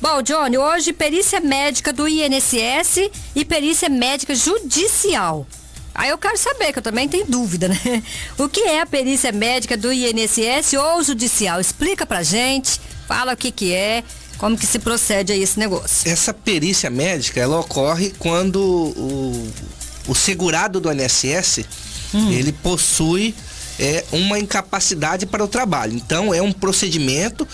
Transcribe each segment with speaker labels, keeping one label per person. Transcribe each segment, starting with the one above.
Speaker 1: Bom, Johnny, hoje perícia médica do INSS e perícia médica judicial. Aí eu quero saber, que eu também tenho dúvida, né? O que é a perícia médica do INSS ou judicial? Explica pra gente, fala o que é, como que se procede a esse negócio.
Speaker 2: Essa perícia médica, ela ocorre quando o segurado do INSS, ele possui uma incapacidade para o trabalho. Então, é um procedimento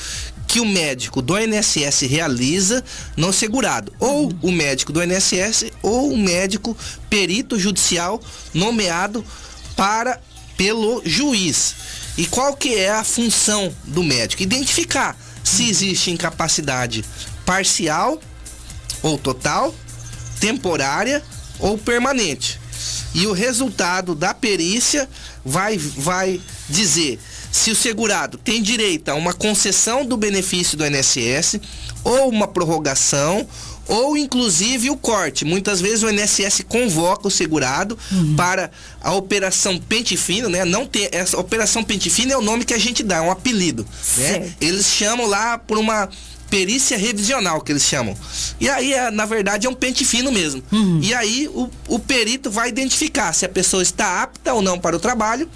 Speaker 2: que o médico do INSS realiza no segurado. Ou o médico do INSS ou o médico perito judicial nomeado pelo juiz. E qual que é a função do médico? Identificar se existe incapacidade parcial ou total, temporária ou permanente. E o resultado da perícia vai dizer se o segurado tem direito a uma concessão do benefício do INSS ou uma prorrogação ou inclusive o corte. Muitas vezes o INSS convoca o segurado para a operação pente fino, né? Não ter essa operação pente fino é o nome que a gente dá, é um apelido, né? Eles chamam lá por uma perícia revisional, que eles chamam. E aí, na verdade, é um pente fino mesmo. E aí, o perito vai identificar se a pessoa está apta ou não para o trabalho.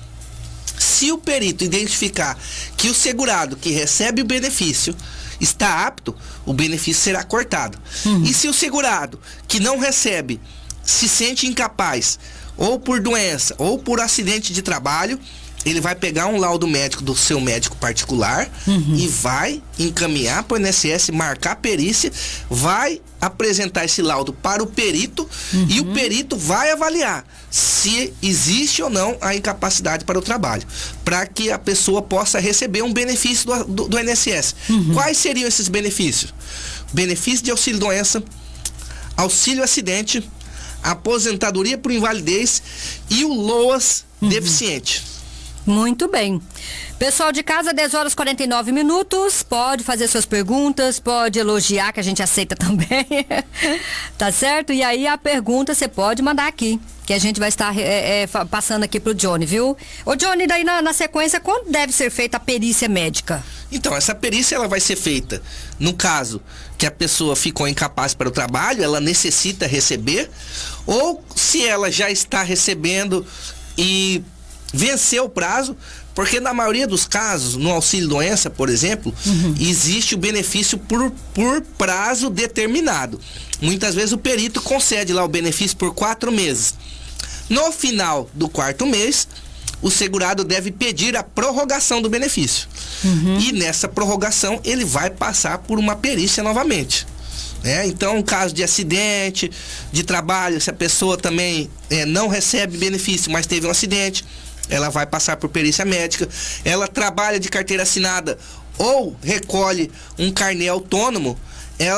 Speaker 2: Se o perito identificar que o segurado que recebe o benefício está apto, o benefício será cortado. E se o segurado que não recebe se sente incapaz, ou por doença, ou por acidente de trabalho, ele vai pegar um laudo médico do seu médico particular e vai encaminhar para o INSS, marcar a perícia, vai apresentar esse laudo para o perito e o perito vai avaliar se existe ou não a incapacidade para o trabalho, para que a pessoa possa receber um benefício do INSS. Quais seriam esses benefícios? Benefício de auxílio-doença, auxílio-acidente, aposentadoria por invalidez e o LOAS deficiente.
Speaker 1: Muito bem. Pessoal de casa, 10 horas e 49 minutos. Pode fazer suas perguntas, pode elogiar, que a gente aceita também. Tá certo? E aí a pergunta você pode mandar aqui, que a gente vai estar passando aqui pro Johnny, viu? Ô Johnny, daí na sequência, quando deve ser feita a perícia médica?
Speaker 2: Então, essa perícia ela vai ser feita no caso que a pessoa ficou incapaz para o trabalho, ela necessita receber, ou se ela já está recebendo e venceu o prazo, porque na maioria dos casos, no auxílio-doença, por exemplo, existe o benefício por prazo determinado. Muitas vezes o perito concede lá o benefício por 4 meses. No final do 4º mês, o segurado deve pedir a prorrogação do benefício. E nessa prorrogação, ele vai passar por uma perícia novamente. Então, caso de acidente de trabalho, se a pessoa também não recebe benefício, mas teve um acidente, ela vai passar por perícia médica. Ela trabalha de carteira assinada ou recolhe um carnê autônomo,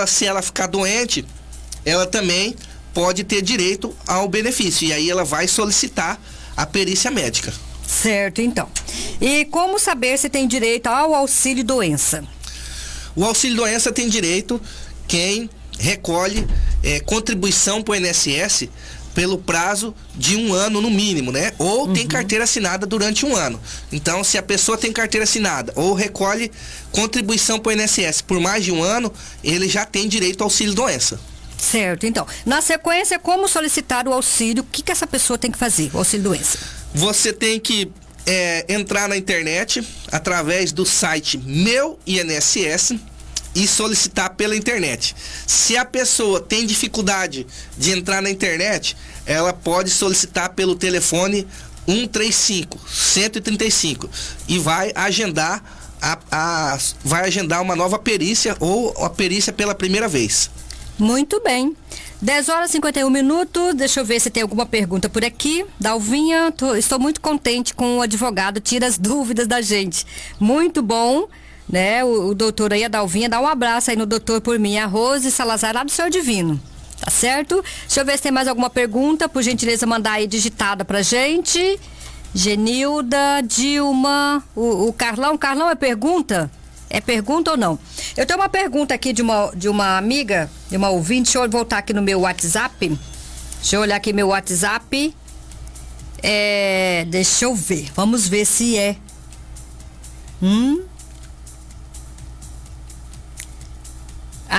Speaker 2: se ela ficar doente, ela também pode ter direito ao benefício. E aí ela vai solicitar a perícia médica.
Speaker 1: Certo, então. E como saber se tem direito ao auxílio-doença?
Speaker 2: O auxílio-doença tem direito quem recolhe contribuição para o INSS pelo prazo de 1 ano no mínimo, né? Ou tem carteira assinada durante 1 ano. Então, se a pessoa tem carteira assinada ou recolhe contribuição para o INSS por mais de 1 ano, ele já tem direito ao auxílio-doença.
Speaker 1: Certo, então. Na sequência, como solicitar o auxílio? O que essa pessoa tem que fazer, o auxílio-doença?
Speaker 2: Você tem que entrar na internet através do site Meu INSS e solicitar pela internet. Se a pessoa tem dificuldade de entrar na internet, ela pode solicitar pelo telefone 135 e vai agendar uma nova perícia ou a perícia pela primeira vez.
Speaker 1: Muito bem. 10 horas e 51 minutos. Deixa eu ver se tem alguma pergunta por aqui. Dalvinha, estou muito contente com o advogado, tira as dúvidas da gente. Muito bom, né? O doutor aí, a Dalvinha, dá um abraço aí no doutor por mim, a Rose Salazar, lá do Senhor Divino. Tá certo? Deixa eu ver se tem mais alguma pergunta, por gentileza mandar aí digitada pra gente. Genilda, Dilma, o Carlão é pergunta? É pergunta ou não? Eu tenho uma pergunta aqui de uma amiga, de uma ouvinte. Deixa eu voltar aqui no meu WhatsApp. Deixa eu olhar aqui meu WhatsApp. Deixa eu ver. Vamos ver se é.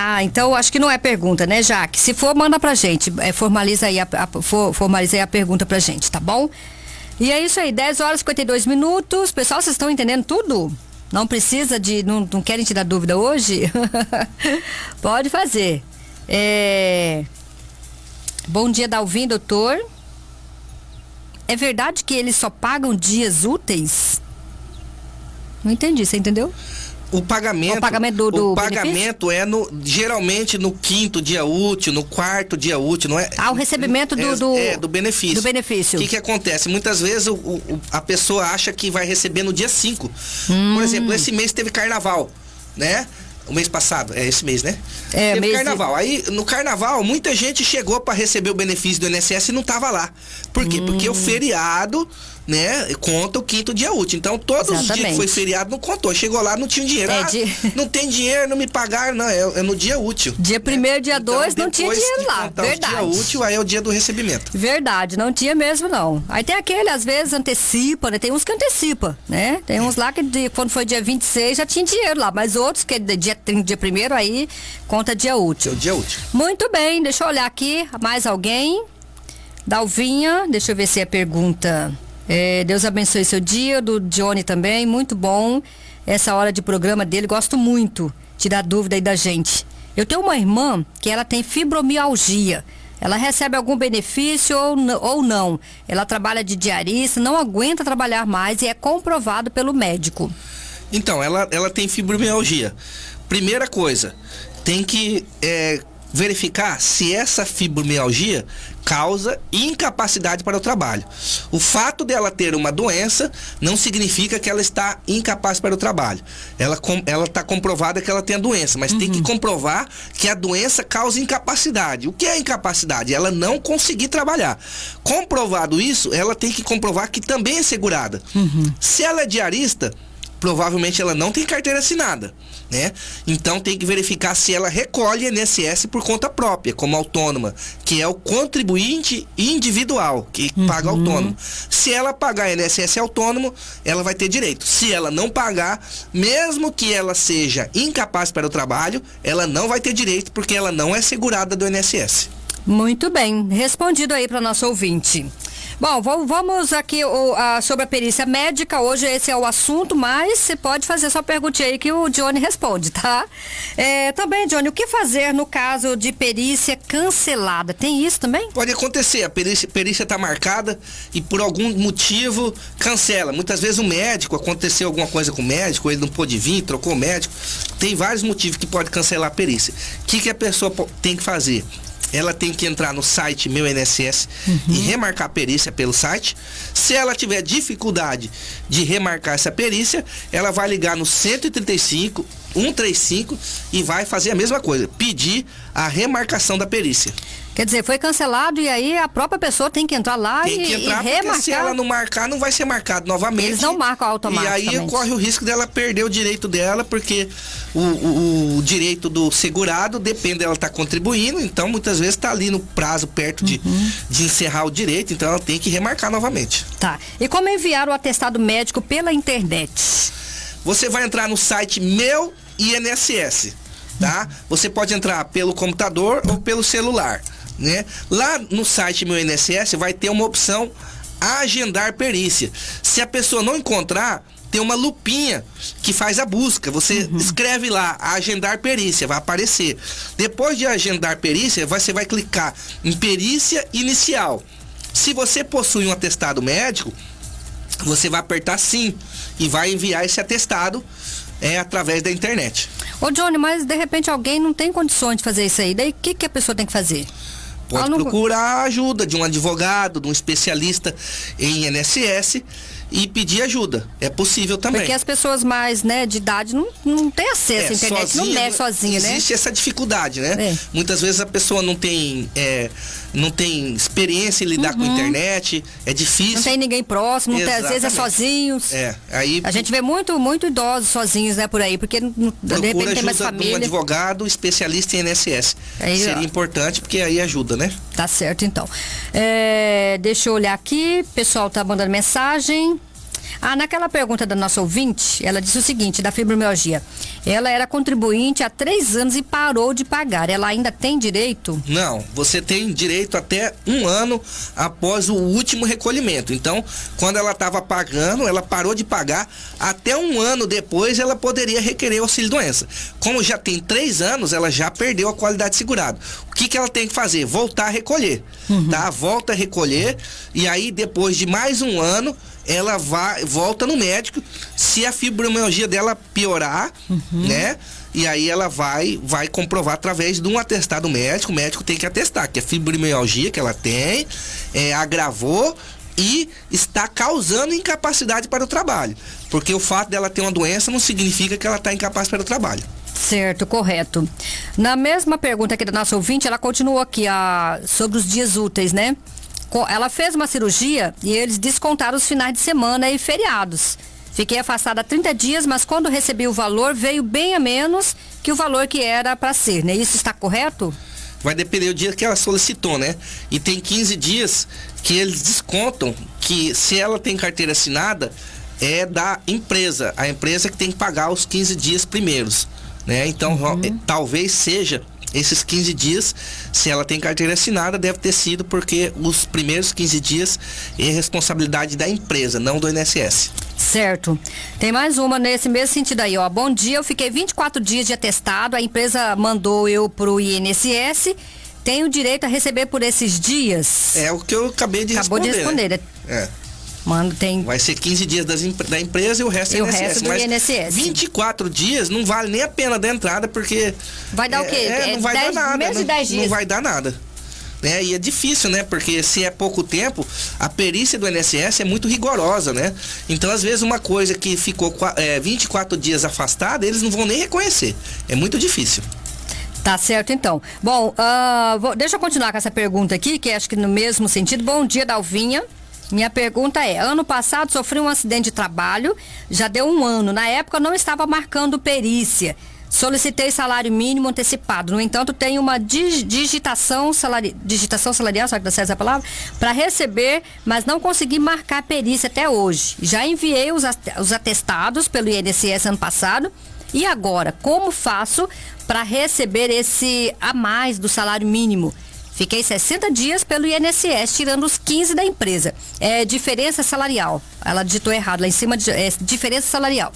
Speaker 1: Ah, então acho que não é pergunta, né, Jaque? Se for, manda pra gente. Formaliza aí a pergunta pra gente, tá bom? E é isso aí, 10 horas e 52 minutos. Pessoal, vocês estão entendendo tudo? Não precisa de... Não querem tirar dúvida hoje? Pode fazer. Bom dia, Dalvin, doutor. É verdade que eles só pagam dias úteis? Não entendi, você entendeu?
Speaker 2: O pagamento é geralmente no 5º dia útil, no 4º dia útil, não é?
Speaker 1: O recebimento
Speaker 2: do benefício.
Speaker 1: Do benefício.
Speaker 2: O que acontece? Muitas vezes a pessoa acha que vai receber no dia 5. Por exemplo, esse mês teve carnaval, né? O mês passado, esse mês, né? Teve carnaval. Aí, no carnaval, muita gente chegou para receber o benefício do INSS e não tava lá. Por quê? Porque o feriado, né, conta o 5º dia útil. Então, todos os dias que foi feriado não contou. Chegou lá, não tinha dinheiro. Não tem dinheiro, não me pagaram. Não, é no dia útil.
Speaker 1: Dia 1º, dia 2, então, não tinha dinheiro lá. Verdade.
Speaker 2: O dia útil, aí é o dia do recebimento.
Speaker 1: Verdade, não tinha mesmo, não. Aí tem aquele, às vezes, antecipa, né? Tem uns que antecipa, né? Tem uns lá que quando foi dia 26 já tinha dinheiro lá. Mas outros que dia 1º, aí conta dia útil.
Speaker 2: É o dia útil.
Speaker 1: Muito bem, deixa eu olhar aqui. Mais alguém? Dalvinha, deixa eu ver se é pergunta. Deus abençoe seu dia, do Johnny também, muito bom. Essa hora de programa dele, gosto muito. Tirar dúvida aí da gente. Eu tenho uma irmã que ela tem fibromialgia. Ela recebe algum benefício ou não? Ela trabalha de diarista, não aguenta trabalhar mais e é comprovado pelo médico.
Speaker 2: Então, ela tem fibromialgia. Primeira coisa, tem que verificar se essa fibromialgia causa incapacidade para o trabalho. O fato dela ter uma doença não significa que ela está incapaz para o trabalho. Ela está comprovada que ela tem a doença, mas tem que comprovar que a doença causa incapacidade. O que é incapacidade? Ela não conseguir trabalhar. Comprovado isso, ela tem que comprovar que também é segurada. Se ela é diarista, provavelmente ela não tem carteira assinada, né? Então tem que verificar se ela recolhe INSS por conta própria, como autônoma, que é o contribuinte individual, que paga autônomo. Se ela pagar INSS autônomo, ela vai ter direito. Se ela não pagar, mesmo que ela seja incapaz para o trabalho, ela não vai ter direito, porque ela não é segurada do INSS.
Speaker 1: Muito bem, respondido aí para nosso ouvinte. Bom, vamos aqui sobre a perícia médica. Hoje esse é o assunto, mas você pode fazer sua perguntinha aí que o Johnny responde, tá? Também, Johnny, o que fazer no caso de perícia cancelada? Tem isso também?
Speaker 2: Pode acontecer, a perícia está marcada e por algum motivo cancela. Muitas vezes o médico, aconteceu alguma coisa com o médico, ele não pôde vir, trocou o médico. Tem vários motivos que pode cancelar a perícia. O que a pessoa tem que fazer? Ela tem que entrar no site Meu INSS e remarcar a perícia pelo site. Se ela tiver dificuldade de remarcar essa perícia, ela vai ligar no 135 135 e vai fazer a mesma coisa, pedir a remarcação da perícia.
Speaker 1: Quer dizer, foi cancelado e aí a própria pessoa tem que entrar lá e remarcar.
Speaker 2: Porque se ela não marcar, não vai ser marcado novamente.
Speaker 1: Eles não marcam automaticamente.
Speaker 2: E aí corre o risco dela perder o direito dela, porque o direito do segurado depende dela estar contribuindo, então muitas vezes está ali no prazo perto de encerrar o direito, então ela tem que remarcar novamente.
Speaker 1: Tá. E como enviar o atestado médico pela internet?
Speaker 2: Você vai entrar no site Meu INSS, tá? Você pode entrar pelo computador ou pelo celular, né? Lá no site Meu INSS vai ter uma opção agendar perícia. Se a pessoa não encontrar, tem uma lupinha que faz a busca. Você escreve lá, agendar perícia, vai aparecer. Depois de agendar perícia, você vai clicar em perícia inicial. Se você possui um atestado médico, você vai apertar sim e vai enviar esse atestado através da internet.
Speaker 1: Ô Johnny, mas de repente alguém não tem condições de fazer isso aí, daí o que a pessoa tem que fazer?
Speaker 2: Pode procurar a ajuda de um advogado, de um especialista em INSS e pedir ajuda. É possível também.
Speaker 1: Porque as pessoas mais, né, de idade não têm acesso à internet, não mexe sozinha, né?
Speaker 2: Existe essa dificuldade, né? Muitas vezes a pessoa não tem experiência em lidar com a internet, é difícil. Não
Speaker 1: tem ninguém próximo, às vezes é sozinhos.
Speaker 2: Aí
Speaker 1: a gente vê muito idosos sozinhos, né, por aí, porque de repente tem mais família.
Speaker 2: De um advogado especialista em INSS. Seria importante, porque aí ajuda, né?
Speaker 1: Tá certo, então. Deixa eu olhar aqui, o pessoal tá mandando mensagem. Naquela pergunta da nossa ouvinte, ela disse o seguinte, da fibromialgia. Ela era contribuinte há 3 anos e parou de pagar. Ela ainda tem direito?
Speaker 2: Não, você tem direito até 1 ano após o último recolhimento. Então, quando ela estava pagando, ela parou de pagar, até 1 ano depois ela poderia requerer auxílio-doença. Como já tem 3 anos, ela já perdeu a qualidade de segurado. O que ela tem que fazer? Voltar a recolher, tá? Volta a recolher e aí depois de mais 1 ano, ela volta no médico. Se a fibromialgia dela piorar, né? E aí ela vai comprovar através de um atestado médico. O médico tem que atestar que a fibromialgia que ela tem agravou e está causando incapacidade para o trabalho. Porque o fato dela ter uma doença não significa que ela está incapaz para o trabalho.
Speaker 1: Certo, correto. Na mesma pergunta aqui da nossa ouvinte, ela continuou aqui sobre os dias úteis, né? Ela fez uma cirurgia e eles descontaram os finais de semana e feriados. Fiquei afastada há 30 dias, mas quando recebi o valor, veio bem a menos que o valor que era para ser, né? Isso está correto?
Speaker 2: Vai depender do dia que ela solicitou, né? E tem 15 dias que eles descontam, que se ela tem carteira assinada, é da empresa. A empresa que tem que pagar os 15 dias primeiros, né? Então, talvez seja esses 15 dias, se ela tem carteira assinada, deve ter sido porque os primeiros 15 dias é responsabilidade da empresa, não do INSS.
Speaker 1: Certo. Tem mais uma nesse mesmo sentido aí, ó. Bom dia, eu fiquei 24 dias de atestado, a empresa mandou eu pro INSS, tenho direito a receber por esses dias?
Speaker 2: É o que eu acabei de
Speaker 1: responder. Acabou de responder,
Speaker 2: né? É.
Speaker 1: Mano, tem...
Speaker 2: Vai ser 15 dias da empresa e o resto é INSS.
Speaker 1: O resto do INSS.
Speaker 2: 24 dias não vale nem a pena da entrada, porque...
Speaker 1: Vai dar o quê?
Speaker 2: Não vai dar nada.
Speaker 1: Menos de 10 dias.
Speaker 2: Não vai dar nada. E é difícil, né? Porque se é pouco tempo, a perícia do INSS é muito rigorosa, né? Então, às vezes, uma coisa que ficou 24 dias afastada, eles não vão nem reconhecer. É muito difícil.
Speaker 1: Tá certo, então. Bom, deixa eu continuar com essa pergunta aqui, que acho que no mesmo sentido. Bom dia, Dalvinha. Minha pergunta é, ano passado sofri um acidente de trabalho, já deu 1 ano. Na época não estava marcando perícia. Solicitei salário mínimo antecipado. No entanto, tenho uma digitação salarial, sabe que dá essa palavra? Para receber, mas não consegui marcar perícia até hoje. Já enviei os atestados pelo INSS ano passado. E agora, como faço para receber esse a mais do salário mínimo? Fiquei 60 dias pelo INSS, tirando os 15 da empresa. É diferença salarial. Ela digitou errado lá em cima, diferença salarial.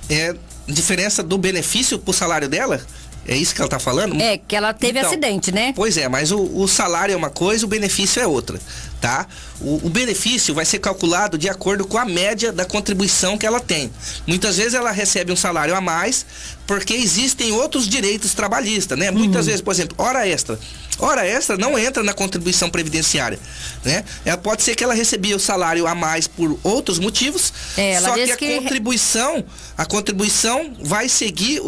Speaker 2: É diferença do benefício pro salário dela? É isso que ela tá falando?
Speaker 1: É, que ela teve acidente, né?
Speaker 2: Pois é, mas o salário é uma coisa, o benefício é outra, tá? O benefício vai ser calculado de acordo com a média da contribuição que ela tem. Muitas vezes ela recebe um salário a mais, porque existem outros direitos trabalhistas, né? Muitas vezes, por exemplo, hora extra. Hora extra não entra na contribuição previdenciária, né? Pode ser que ela recebia o salário a mais por outros motivos, só que a contribuição vai seguir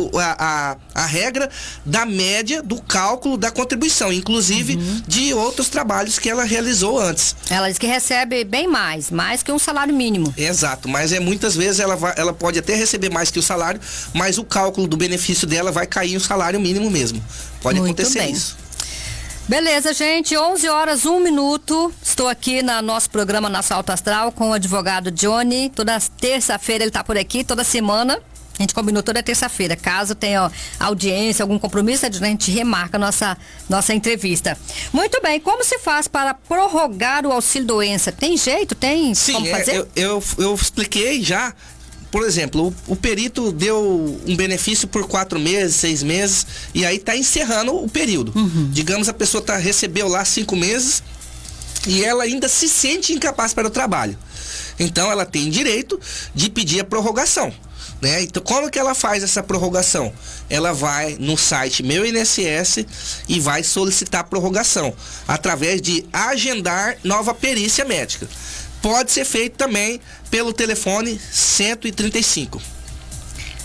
Speaker 2: a regra da média do cálculo da contribuição, inclusive de outros trabalhos que ela realizou antes.
Speaker 1: Ela diz que recebe bem mais que um salário mínimo.
Speaker 2: Exato, mas muitas vezes ela pode até receber mais que o salário, mas o cálculo do benefício dela vai cair o salário mínimo mesmo. Pode acontecer isso.
Speaker 1: Beleza, gente, 11 horas, 1 minuto. Estou aqui no nosso programa Nosso Alto Astral com o advogado Johnny. Toda terça-feira ele está por aqui, toda semana. A gente combinou toda terça-feira. Caso tenha audiência, algum compromisso, a gente remarca a nossa entrevista. Muito bem, como se faz para prorrogar o auxílio-doença? Tem jeito? Tem como fazer?
Speaker 2: Eu expliquei já. Por exemplo, o perito deu um benefício por 4 meses, 6 meses, e aí está encerrando o período. Digamos, a pessoa recebeu lá 5 meses e ela ainda se sente incapaz para o trabalho. Então, ela tem direito de pedir a prorrogação, né? Então, como que ela faz essa prorrogação? Ela vai no site Meu INSS e vai solicitar a prorrogação através de agendar nova perícia médica. Pode ser feito também pelo telefone 135.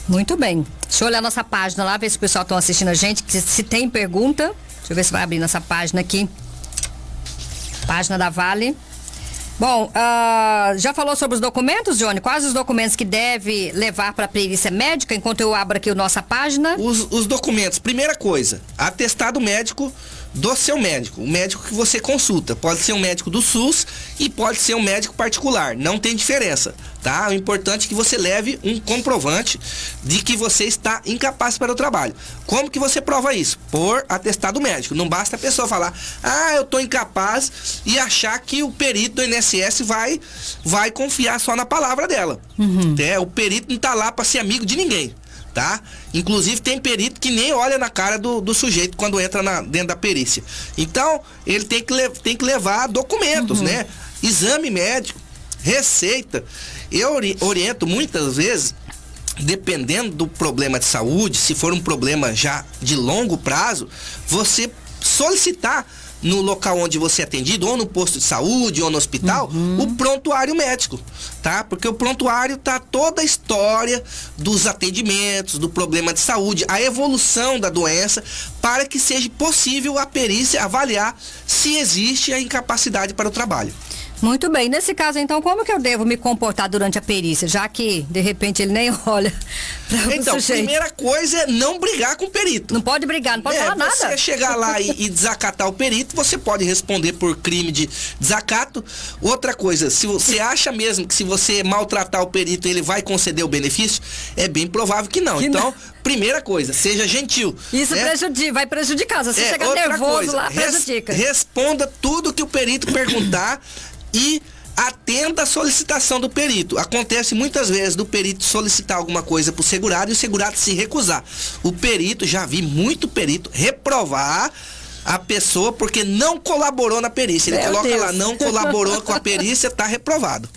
Speaker 1: Muito bem. Deixa eu olhar nossa página lá, ver se o pessoal está assistindo a gente, se tem pergunta. Deixa eu ver se vai abrir nossa página aqui. Página da Vale. Bom, já falou sobre os documentos, Johnny? Quais os documentos que deve levar para a perícia médica, enquanto eu abro aqui a nossa página?
Speaker 2: Os documentos, primeira coisa, atestado médico do seu médico, o médico que você consulta. Pode ser um médico do SUS e pode ser um médico particular, não tem diferença, tá? O importante é que você leve um comprovante de que você está incapaz para o trabalho. Como que você prova isso? Por atestado médico. Não basta a pessoa falar, eu tô incapaz, e achar que o perito do INSS vai confiar só na palavra dela. O perito não tá lá para ser amigo de ninguém, tá? Inclusive tem perito que nem olha na cara do sujeito quando entra dentro da perícia. Então, ele tem que levar documentos, né? Exame médico, receita. Eu oriento muitas vezes, dependendo do problema de saúde, se for um problema já de longo prazo, você solicitar no local onde você é atendido, ou no posto de saúde, ou no hospital, o prontuário médico, tá? Porque o prontuário tá toda a história dos atendimentos, do problema de saúde, a evolução da doença, para que seja possível a perícia avaliar se existe a incapacidade para o trabalho.
Speaker 1: Muito bem. Nesse caso, então, como que eu devo me comportar durante a perícia? Já que, de repente, ele nem olha para o
Speaker 2: Então,
Speaker 1: sujeito.
Speaker 2: Primeira coisa é não brigar com o perito.
Speaker 1: Não pode brigar, não pode falar nada.
Speaker 2: Você chegar lá e desacatar o perito, você pode responder por crime de desacato. Outra coisa, se você acha mesmo que se você maltratar o perito, ele vai conceder o benefício, é bem provável que não. Então, primeira coisa, seja gentil.
Speaker 1: Isso, né? Vai prejudicar. Se você chegar nervoso lá, prejudica.
Speaker 2: Responda tudo que o perito perguntar e atenda a solicitação do perito. Acontece muitas vezes do perito solicitar alguma coisa pro segurado e o segurado se recusar. O perito, já vi muito perito reprovar a pessoa porque não colaborou na perícia. Ele coloca lá, não colaborou com a perícia, tá reprovado.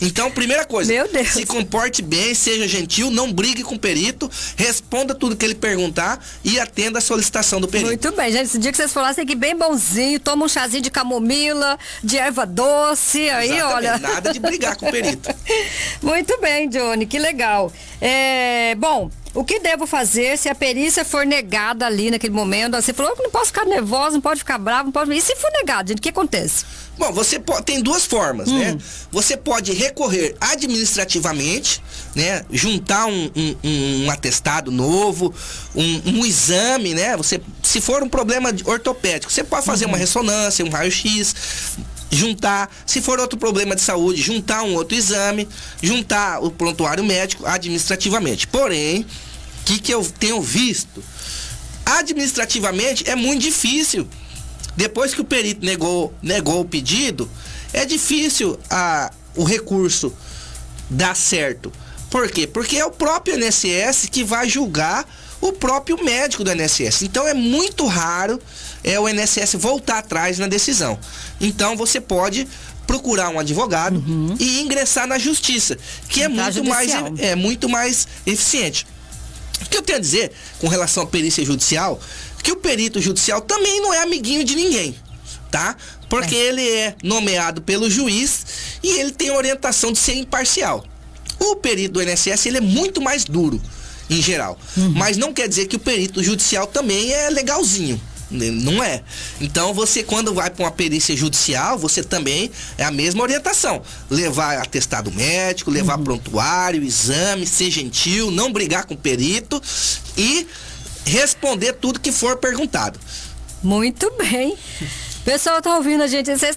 Speaker 2: Então, primeira coisa, se comporte bem, seja gentil, não brigue com o perito, responda tudo que ele perguntar e atenda a solicitação do perito.
Speaker 1: Muito bem, gente, esse dia que vocês falaram, tem que ir bem bonzinho, toma um chazinho de camomila, de erva doce, aí
Speaker 2: exatamente,
Speaker 1: olha...
Speaker 2: nada de brigar com o perito.
Speaker 1: Muito bem, Johnny, que legal. Bom, o que devo fazer se a perícia for negada ali naquele momento? Você falou que não posso ficar nervosa, não pode ficar bravo, não pode... E se for negado, gente, o que acontece?
Speaker 2: Bom, tem duas formas, né? Você pode recorrer administrativamente, né? Juntar um atestado novo, um exame, né? Se for um problema ortopédico, você pode fazer uma ressonância, um raio-x, juntar. Se for outro problema de saúde, juntar um outro exame, juntar o prontuário médico administrativamente. Porém, o que eu tenho visto? Administrativamente é muito difícil. Depois que o perito negou o pedido, é difícil o recurso dar certo. Por quê? Porque é o próprio INSS que vai julgar o próprio médico do INSS. Então é muito raro o INSS voltar atrás na decisão. Então você pode procurar um advogado e ingressar na justiça, que é muito mais eficiente. O que eu tenho a dizer com relação à perícia judicial, que o perito judicial também não é amiguinho de ninguém, tá? Porque ele é nomeado pelo juiz e ele tem orientação de ser imparcial. O perito do INSS, ele é muito mais duro, em geral. Mas não quer dizer que o perito judicial também é legalzinho. Não é. Então você, quando vai para uma perícia judicial, você também é a mesma orientação. Levar atestado médico, levar prontuário, exame, ser gentil, não brigar com o perito e responder tudo que for perguntado.
Speaker 1: Muito bem. Pessoal, tá ouvindo a gente, vocês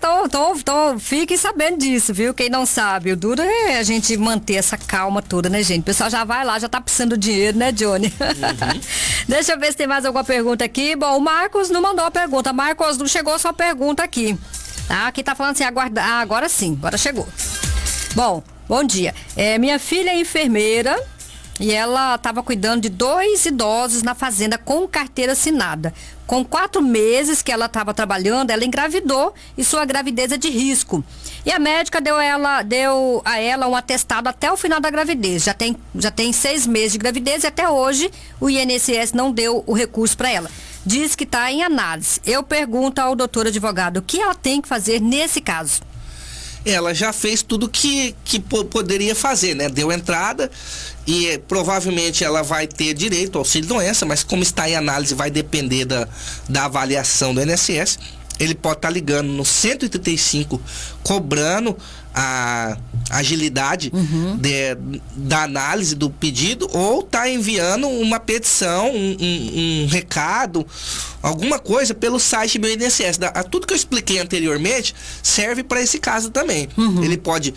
Speaker 1: fiquem sabendo disso, viu? Quem não sabe, o duro é a gente manter essa calma toda, né, gente? O pessoal já vai lá, já tá precisando de dinheiro, né, Johnny? Deixa eu ver se tem mais alguma pergunta aqui. Bom, o Marcos não mandou a pergunta. Marcos, não chegou a sua pergunta aqui. Aqui tá falando assim, agora sim, agora chegou. Bom dia. Minha filha é enfermeira e ela estava cuidando de 2 idosos na fazenda com carteira assinada. Com 4 meses que ela estava trabalhando, ela engravidou e sua gravidez é de risco. E a médica deu a ela um atestado até o final da gravidez. Já tem 6 meses de gravidez e até hoje o INSS não deu o recurso para ela. Diz que está em análise. Eu pergunto ao doutor advogado o que ela tem que fazer nesse caso.
Speaker 2: Ela já fez tudo que poderia fazer, né? Deu entrada e provavelmente ela vai ter direito ao auxílio-doença, mas como está em análise, vai depender da avaliação do INSS. Ele pode estar ligando no 135, cobrando a agilidade da análise do pedido, ou tá enviando uma petição, um recado, alguma coisa pelo site do INSS. Tudo que eu expliquei anteriormente serve para esse caso também. Ele pode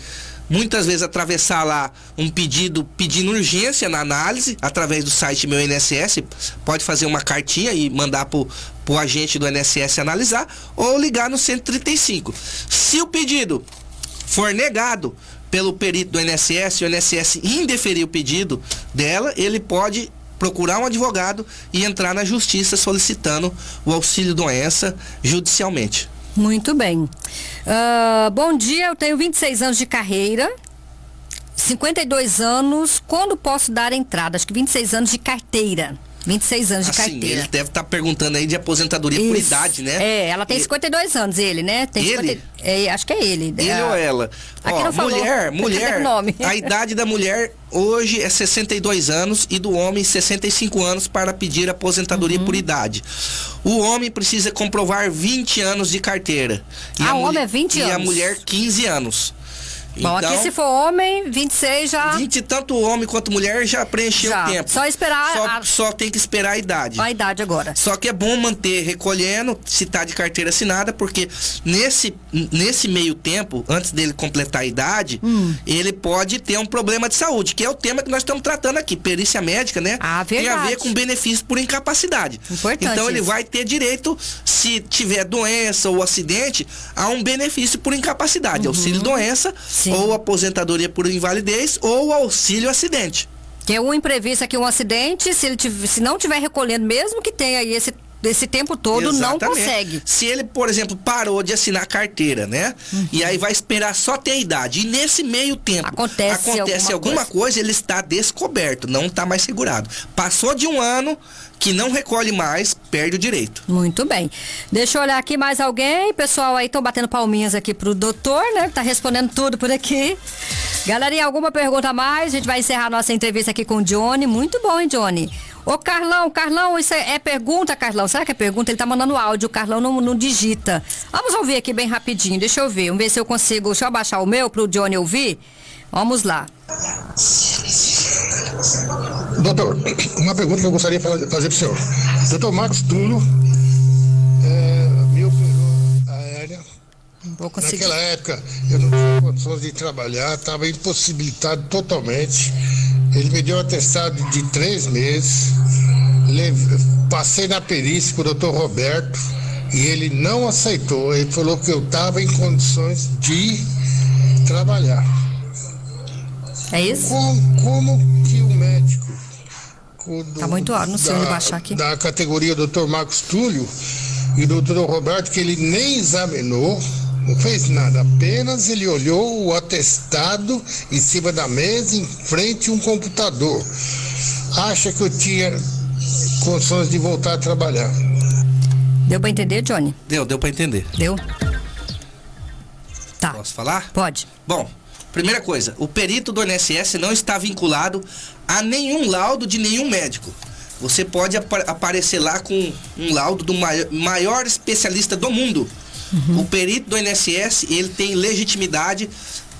Speaker 2: muitas vezes atravessar lá um pedido pedindo urgência na análise através do site Meu INSS, pode fazer uma cartinha e mandar pro agente do INSS analisar, ou ligar no 135. Se o pedido for negado pelo perito do INSS, o INSS indeferir o pedido dela, ele pode procurar um advogado e entrar na justiça solicitando o auxílio doença judicialmente.
Speaker 1: Muito bem. Bom dia, eu tenho 26 anos de carreira, 52 anos, quando posso dar entrada? Acho que 26 anos de carteira. 26 anos de carteira.
Speaker 2: Ele deve estar perguntando aí de aposentadoria por idade, né?
Speaker 1: Ela tem 52 anos, ele, né? Tem
Speaker 2: ele?
Speaker 1: Acho que é ele.
Speaker 2: Ele ou ela?
Speaker 1: Aqui não falou.
Speaker 2: Mulher, a idade da mulher hoje é 62 anos e do homem 65 anos para pedir aposentadoria por idade. O homem precisa comprovar 20 anos de carteira.
Speaker 1: O homem é 20 anos.
Speaker 2: E a mulher 15 anos.
Speaker 1: Bom,
Speaker 2: então,
Speaker 1: aqui se for homem, 26 já...
Speaker 2: 20, tanto homem quanto mulher já preencheu o tempo.
Speaker 1: Só esperar...
Speaker 2: Só tem que esperar a idade.
Speaker 1: A idade agora.
Speaker 2: Só que é bom manter recolhendo, se tá de carteira assinada, porque nesse meio tempo, antes dele completar a idade, ele pode ter um problema de saúde, que é o tema que nós estamos tratando aqui. Perícia médica, né?
Speaker 1: Verdade.
Speaker 2: Tem a ver com benefício por incapacidade.
Speaker 1: Importante
Speaker 2: então ele
Speaker 1: isso.
Speaker 2: vai ter direito, se tiver doença ou acidente, a um benefício por incapacidade. Auxílio doença, ou aposentadoria por invalidez, ou auxílio acidente.
Speaker 1: Que é um imprevisto aqui, um acidente, se não tiver recolhendo, mesmo que tenha aí esse tempo todo,
Speaker 2: Exatamente.
Speaker 1: não consegue.
Speaker 2: Se ele, por exemplo, parou de assinar a carteira, né? E aí vai esperar só ter a idade. E nesse meio tempo acontece alguma coisa, ele está descoberto, não está mais segurado. Passou de um ano que não recolhe mais, perde o direito.
Speaker 1: Muito bem. Deixa eu olhar aqui mais alguém. Pessoal aí estão batendo palminhas aqui pro doutor, né? Tá respondendo tudo por aqui. Galerinha, alguma pergunta a mais? A gente vai encerrar nossa entrevista aqui com o Johnny. Muito bom, hein, Johnny? Ô, Carlão, isso é pergunta, Carlão? Será que é pergunta? Ele tá mandando áudio, o Carlão não digita. Vamos ouvir aqui bem rapidinho, deixa eu ver. Vamos ver se eu consigo, deixa eu abaixar o meu pro Johnny ouvir. Vamos lá.
Speaker 3: Doutor, uma pergunta que eu gostaria de fazer pro senhor. Doutor Marcos Túlio me operou aérea.
Speaker 1: Vou conseguir.
Speaker 3: Naquela época eu não tinha condições de trabalhar, estava impossibilitado totalmente. Ele me deu um atestado de 3 meses, passei na perícia com o doutor Roberto e ele não aceitou. Ele falou que eu estava em condições de trabalhar.
Speaker 1: É isso?
Speaker 3: Como que o médico
Speaker 1: tá muito alto, não sei onde baixar aqui.
Speaker 3: Da categoria Dr. Marcos Túlio e o Dr. Roberto, que ele nem examinou, não fez nada, apenas ele olhou o atestado em cima da mesa, em frente a um computador. Acha que eu tinha condições de voltar a trabalhar.
Speaker 1: Deu pra entender, Johnny?
Speaker 2: Deu pra entender.
Speaker 1: Deu? Tá.
Speaker 2: Posso falar?
Speaker 1: Pode.
Speaker 2: Bom, primeira coisa, o perito do INSS não está vinculado a nenhum laudo de nenhum médico. Você pode aparecer lá com um laudo do maior especialista do mundo. O perito do INSS, ele tem legitimidade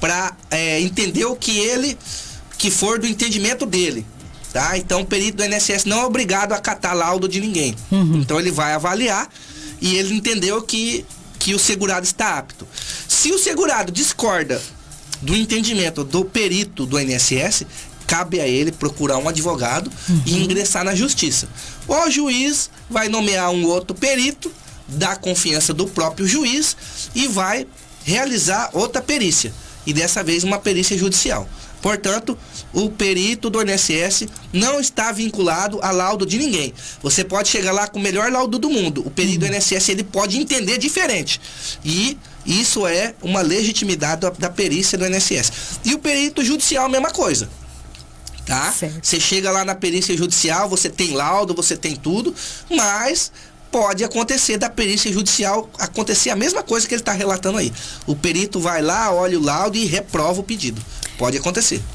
Speaker 2: para entender o que for do entendimento dele. Tá? Então, o perito do INSS não é obrigado a acatar laudo de ninguém. Então, ele vai avaliar e ele entendeu que o segurado está apto. Se o segurado discorda do entendimento do perito do INSS, cabe a ele procurar um advogado e ingressar na justiça. O juiz vai nomear um outro perito, da confiança do próprio juiz, e vai realizar outra perícia. E dessa vez uma perícia judicial. Portanto, o perito do INSS não está vinculado a laudo de ninguém. Você pode chegar lá com o melhor laudo do mundo. O perito do INSS, ele pode entender diferente. E isso é uma legitimidade da perícia do INSS. E o perito judicial, a mesma coisa. Tá? Você chega lá na perícia judicial, você tem laudo, você tem tudo, mas pode acontecer da perícia judicial acontecer a mesma coisa que ele está relatando aí. O perito vai lá, olha o laudo e reprova o pedido. Pode acontecer.